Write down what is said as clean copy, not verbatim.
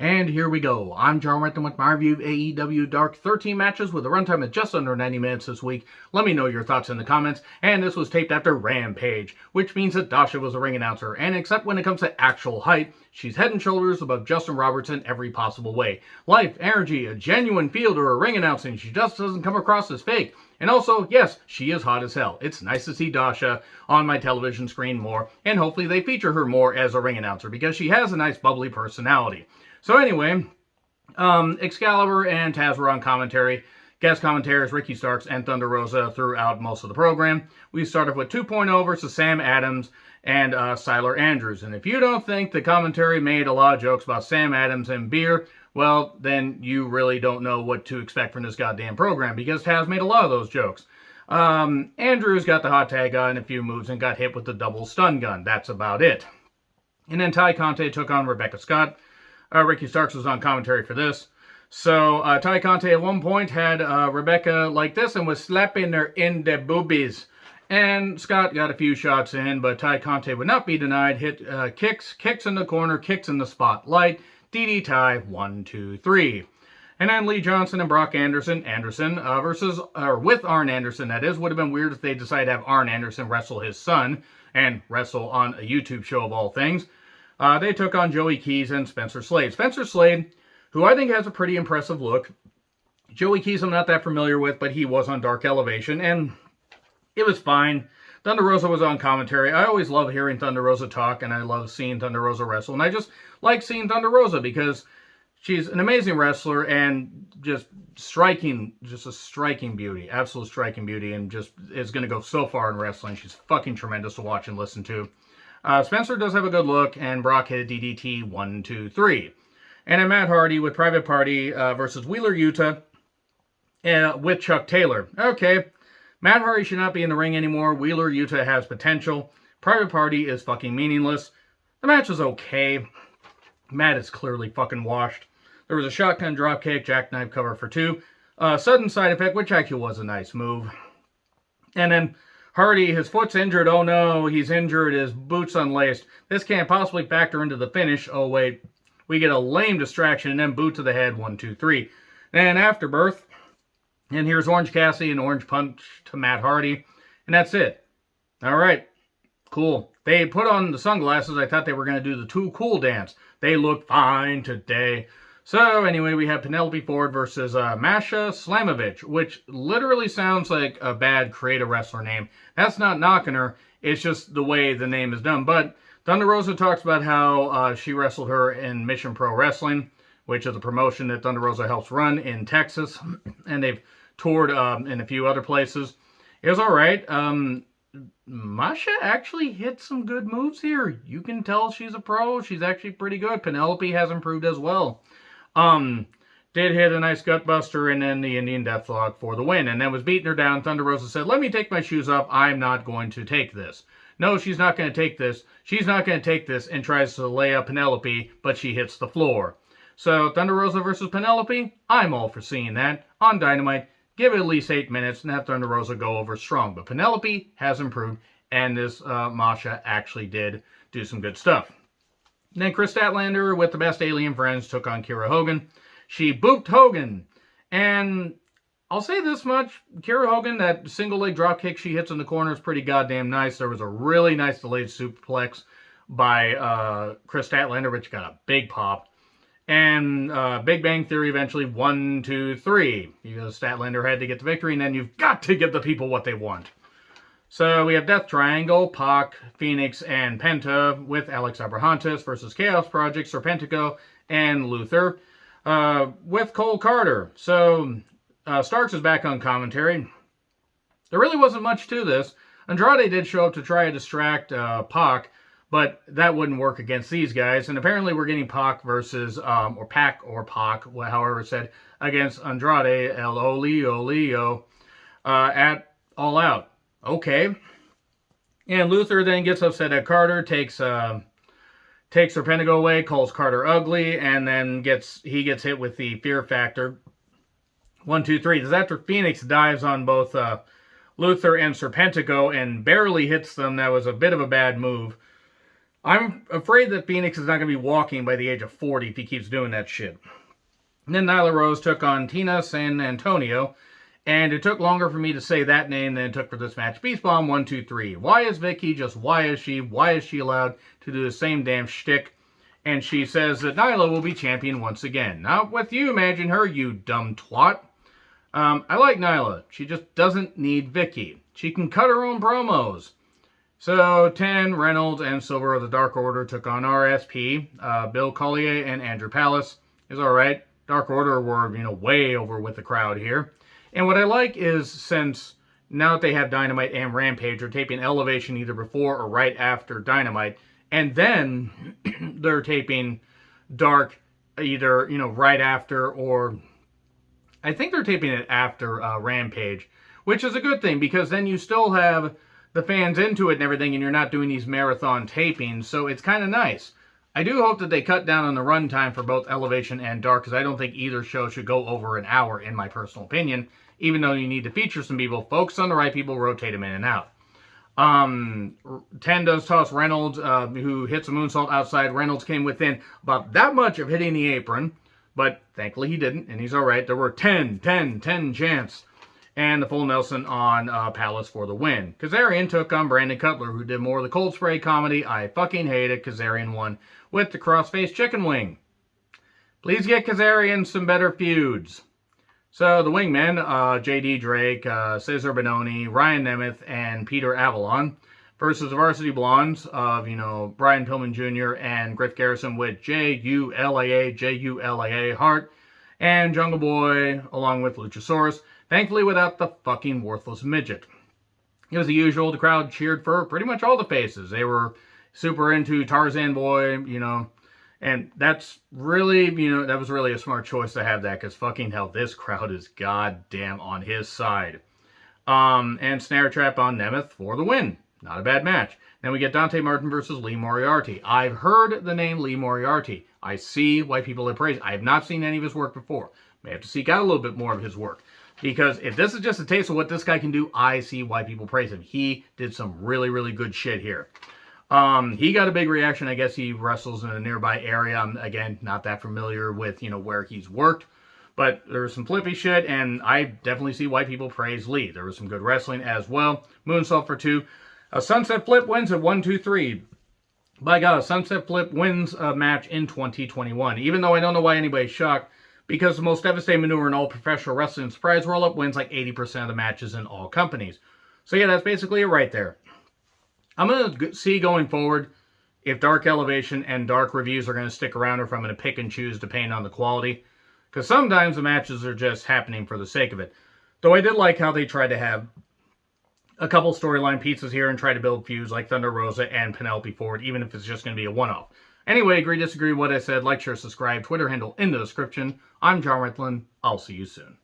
And here we go. I'm John Renton with my review of AEW Dark. 13 matches with a runtime of just under 90 minutes this week. Let me know your thoughts in the comments. And this was taped after Rampage, which means that Dasha was a ring announcer. And except when it comes to actual height, she's head and shoulders above Justin Roberts in every possible way. Life, energy, a genuine feel to her ring announcing. She just doesn't come across as fake. And also, yes, she is hot as hell. It's nice to see Dasha on my television screen more, and hopefully they feature her more as a ring announcer because she has a nice bubbly personality. So anyway, Excalibur and Taz were on commentary. Guest commentators Ricky Starks and Thunder Rosa throughout most of the program. We started with 2.0 versus Sam Adams and Siler Andrews. And if you don't think the commentary made a lot of jokes about Sam Adams and beer, well, then you really don't know what to expect from this goddamn program, because Taz made a lot of those jokes. Andrews got the hot tag on a few moves and got hit with the double stun gun. That's about it. And then Tay Conti took on Rebecca Scott. Ricky Starks was on commentary for this. So Tay Conti at one point had Rebecca like this and was slapping her in the boobies. And Scott got a few shots in, but Tay Conti would not be denied. Hit kicks in the corner, kicks in the spotlight. DD Ty, 1, 2, 3. And then Lee Johnson and Brock Anderson with Arn Anderson, that is. Would have been weird if they decided to have Arn Anderson wrestle his son and wrestle on a YouTube show of all things. They took on Joey Keys and Spencer Slade. Spencer Slade, who I think has a pretty impressive look. Joey Keys I'm not that familiar with, but he was on Dark Elevation, and it was fine. Thunder Rosa was on commentary. I always love hearing Thunder Rosa talk, and I love seeing Thunder Rosa wrestle. And I just like seeing Thunder Rosa because she's an amazing wrestler and just a striking beauty. Absolute striking beauty, and just is going to go so far in wrestling. She's fucking tremendous to watch and listen to. Spencer does have a good look, and Brock hit a DDT, 1, 2, 3. And then Matt Hardy with Private Party versus Wheeler Yuta with Chuck Taylor. Okay, Matt Hardy should not be in the ring anymore. Wheeler Yuta has potential. Private Party is fucking meaningless. The match was okay. Matt is clearly fucking washed. There was a shotgun dropkick, jackknife cover for 2. Sudden side effect, which actually was a nice move. And then Hardy, his foot's injured. Oh no, he's injured. His boot's unlaced. This can't possibly factor into the finish. Oh wait. We get a lame distraction and then boot to the head. 1, 2, 3. And Afterbirth. And here's Orange Cassidy and Orange Punch to Matt Hardy. And that's it. Alright. Cool. They put on the sunglasses. I thought they were going to do the Too Cool dance. They look fine today. So anyway, we have Penelope Ford versus Masha Slamovich, which literally sounds like a bad Create a Wrestler name. That's not knocking her. It's just the way the name is done. But Thunder Rosa talks about how she wrestled her in Mission Pro Wrestling, which is a promotion that Thunder Rosa helps run in Texas. And they've toured in a few other places. It was all right. Masha actually hit some good moves here. You can tell she's a pro. She's actually pretty good. Penelope has improved as well. Did hit a nice gutbuster and then the Indian Deathlock for the win. And then was beating her down. Thunder Rosa said, let me take my shoes off. I'm not going to take this. No, she's not going to take this. She's not going to take this, and tries to lay up Penelope, but she hits the floor. So Thunder Rosa versus Penelope, I'm all for seeing that. On Dynamite, give it at least 8 minutes and have Thunder Rosa go over strong. But Penelope has improved, and this Masha actually did do some good stuff. Then Chris Statlander with the Best Alien Friends took on Kiera Hogan. She booped Hogan. And I'll say this much. Kiera Hogan, that single leg drop kick she hits in the corner is pretty goddamn nice. There was a really nice delayed suplex by Chris Statlander, which got a big pop. And Big Bang Theory eventually 1, 2, 3. Because Statlander had to get the victory, and then you've got to give the people what they want. So we have Death Triangle, Pac, Phoenix, and Penta with Alex Abrahantes versus Chaos Project, Serpentico, and Luther with Cole Carter. So Starks is back on commentary. There really wasn't much to this. Andrade did show up to try to distract Pac, but that wouldn't work against these guys. And apparently we're getting Pac versus, or Pac, however it's said, against Andrade, Leo, at All Out. Okay. And Luther then gets upset at Carter, takes Serpentico away, calls Carter ugly, and then he gets hit with the Fear Factor. 1, 2, 3. This is after Phoenix dives on both Luther and Serpentico and barely hits them. That was a bit of a bad move. I'm afraid that Phoenix is not going to be walking by the age of 40 if he keeps doing that shit. And then Nyla Rose took on Tina San Antonio, and it took longer for me to say that name than it took for this match. Beast Bomb 1, 2, 3. Why is Vicky just why is she? Why is she allowed to do the same damn shtick? And she says that Nyla will be champion once again. Not with you, imagine her, you dumb twat. I like Nyla. She just doesn't need Vicky. She can cut her own promos. So, 10, Reynolds, and Silver of the Dark Order took on RSP. Bill Collier and Andrew Palace is alright. Dark Order were, way over with the crowd here. And what I like is, since now that they have Dynamite and Rampage, they're taping Elevation either before or right after Dynamite. And then they're taping Dark either, right after, or I think they're taping it after Rampage, which is a good thing because then you still have the fans into it and everything, and you're not doing these marathon tapings, so it's kind of nice. I do hope that they cut down on the runtime for both Elevation and Dark, because I don't think either show should go over an hour, in my personal opinion, even though you need to feature some people. Focus on the right people, rotate them in and out. 10 does toss Reynolds, who hits a moonsault outside. Reynolds came within about that much of hitting the apron, but thankfully he didn't, and he's alright. There were 10 chants. And the full Nelson on Palace for the win. Kazarian took on Brandon Cutler, who did more of the cold spray comedy. I fucking hate it. Kazarian won with the crossface chicken wing. Please get Kazarian some better feuds. So the wingmen, J.D. Drake, Cesar Bononi, Ryan Nemeth, and Peter Avalon versus the Varsity Blondes of, Brian Pillman Jr. and Griff Garrison with J-U-L-A-A, Hart, and Jungle Boy, along with Luchasaurus. Thankfully without the fucking worthless midget. It was the usual. The crowd cheered for pretty much all the faces. They were super into Tarzan Boy, and that's really, that was really a smart choice to have that, because fucking hell, this crowd is goddamn on his side. And Snare Trap on Nemeth for the win. Not a bad match. Then we get Dante Martin versus Lee Moriarty. I've heard the name Lee Moriarty. I see why people have praised. I have not seen any of his work before. May have to seek out a little bit more of his work. Because if this is just a taste of what this guy can do, I see why people praise him. He did some really, really good shit here. He got a big reaction. I guess he wrestles in a nearby area. I'm, again, not that familiar with, where he's worked. But there was some flippy shit, and I definitely see why people praise Lee. There was some good wrestling as well. Moonsault for 2. A Sunset Flip wins at 1, 2, 3. By God, a Sunset Flip wins a match in 2021. Even though I don't know why anybody's shocked. Because the most devastating maneuver in all professional wrestling, surprise roll-up, wins like 80% of the matches in all companies. So yeah, that's basically it right there. I'm going to see going forward if Dark Elevation and Dark Reviews are going to stick around, or if I'm going to pick and choose depending on the quality. Because sometimes the matches are just happening for the sake of it. Though I did like how they tried to have a couple storyline pieces here and try to build feuds like Thunder Rosa and Penelope Ford, even if it's just going to be a one-off. Anyway, agree, disagree with what I said, like, share, subscribe, Twitter handle in the description. I'm John Ritlin. I'll see you soon.